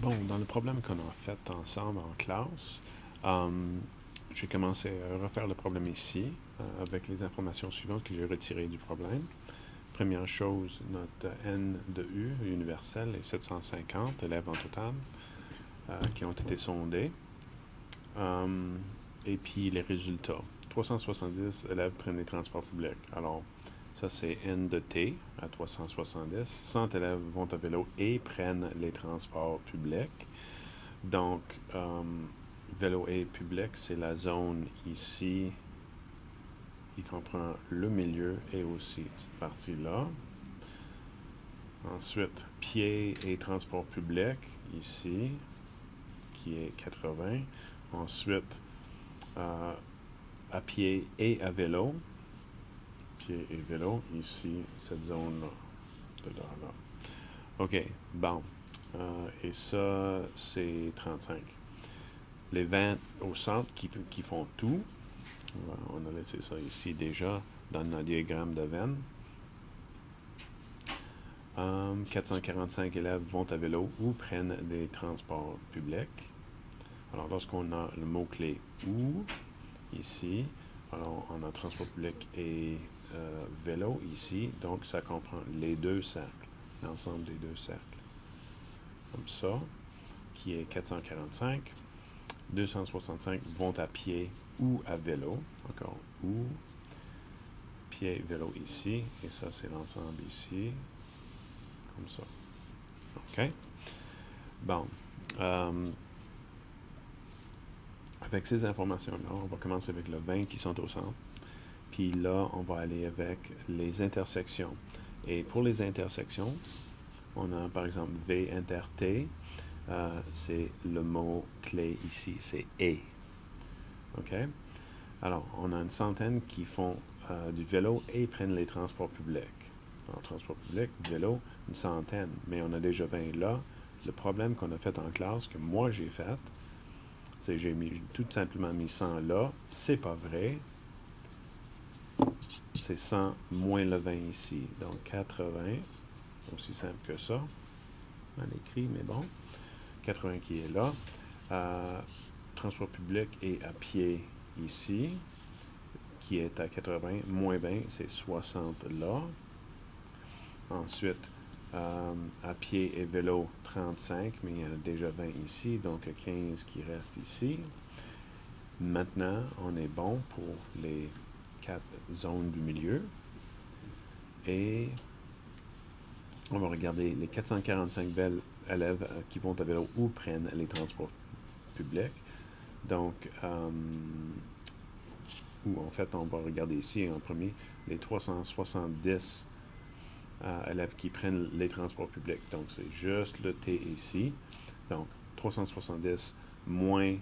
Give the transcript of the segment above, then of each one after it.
Bon, dans le problème qu'on a fait ensemble en classe, j'ai commencé à refaire le problème ici avec les informations suivantes que j'ai retirées du problème. Première chose, notre N de U universel est 750 élèves en total qui ont été sondés. Et puis les résultats. 370 élèves prennent les transports publics. Alors, ça c'est N de T à 370. 100 élèves vont à vélo et prennent les transports publics. Donc, vélo et public, c'est la zone ici qui comprend le milieu et aussi cette partie-là. Ensuite, pied et transport public, ici, qui est 80. Ensuite, à pied et à vélo. Pied et vélo, ici, cette zone-là. De là, là. OK, bon. Et ça, c'est 35. Les 20 au centre qui font tout. On a laissé ça ici déjà dans notre diagramme de veine. 445 élèves vont à vélo ou prennent des transports publics. Alors, lorsqu'on a le mot-clé « ou », ici, alors on a transport public et vélo ici, donc ça comprend les deux cercles, l'ensemble des deux cercles. Comme ça, qui est 445. 265 vont à pied ou à vélo, encore « ou », pied, vélo ici, et ça c'est l'ensemble ici, comme ça. OK? Bon. Avec ces informations-là, on va commencer avec le 20 qui sont au centre. Puis là, on va aller avec les intersections. Et pour les intersections, on a par exemple V inter T. C'est le mot-clé ici, c'est « et ». OK? Alors, on a une centaine qui font du vélo et prennent les transports publics. Alors, transport public, vélo, une centaine. Mais on a déjà 20 là. Le problème qu'on a fait en classe, que moi j'ai fait, c'est que j'ai tout simplement mis 100 là. C'est pas vrai. C'est 100 moins le 20 ici. Donc 80. Aussi simple que ça. Mal écrit, mais bon. 80 qui est là. Transport public et à pied ici, qui est à 80. Moins 20, c'est 60 là. Ensuite, à pied et vélo, 35, mais il y en a déjà 20 ici, donc 15 qui restent ici. Maintenant, on est bon pour les 4 zones du milieu. Et on va regarder les 445 élèves qui vont à vélo ou prennent les transports publics. Donc, ou en fait, on va regarder ici en premier les 370 élèves qui prennent les transports publics. Donc, c'est juste le T ici. Donc, 370 moins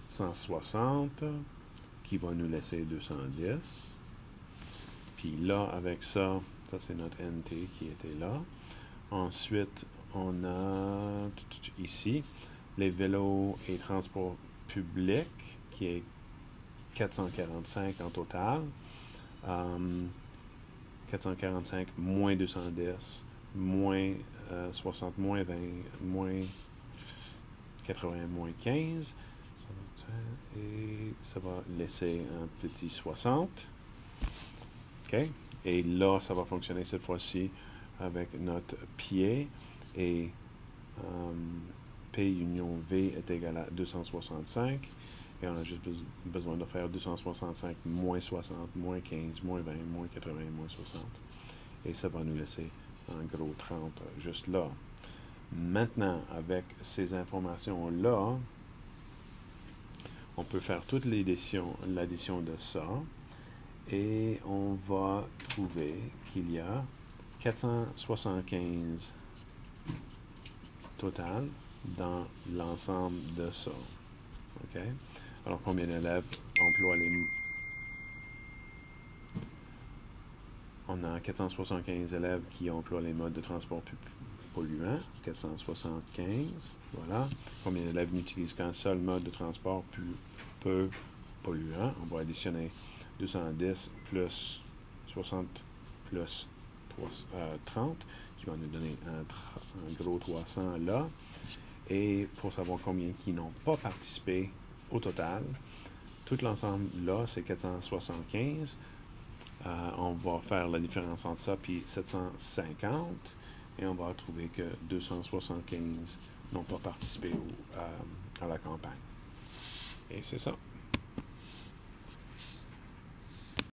160 qui va nous laisser 210. Puis là, avec ça, ça c'est notre NT qui était là. Ensuite, on a ici les vélos et transports publics qui est 445 en total. 445 moins 210, moins 60, moins 20, moins 80, moins 15. Et ça va laisser un petit 60. OK? Et là, ça va fonctionner cette fois-ci avec notre pied. Et P union V est égal à 265. Et on a juste besoin de faire 265 moins 60, moins 15, moins 20, moins 80, moins 60. Et ça va nous laisser en gros 30 juste là. Maintenant, avec ces informations-là, on peut faire toute l'addition de ça. Et on va trouver qu'il y a 475 total dans l'ensemble de ça. OK? Alors, combien d'élèves emploient les... On a 475 élèves qui emploient les modes de transport polluants. 475, voilà. Combien d'élèves n'utilisent qu'un seul mode de transport peu polluant? On va additionner 210 plus 60 plus 30, qui va nous donner un gros 300 là. Et pour savoir combien qui n'ont pas participé au total, tout l'ensemble là, c'est 475. On va faire la différence entre ça puis 750 et on va trouver que 275 n'ont pas participé à la campagne. Et c'est ça.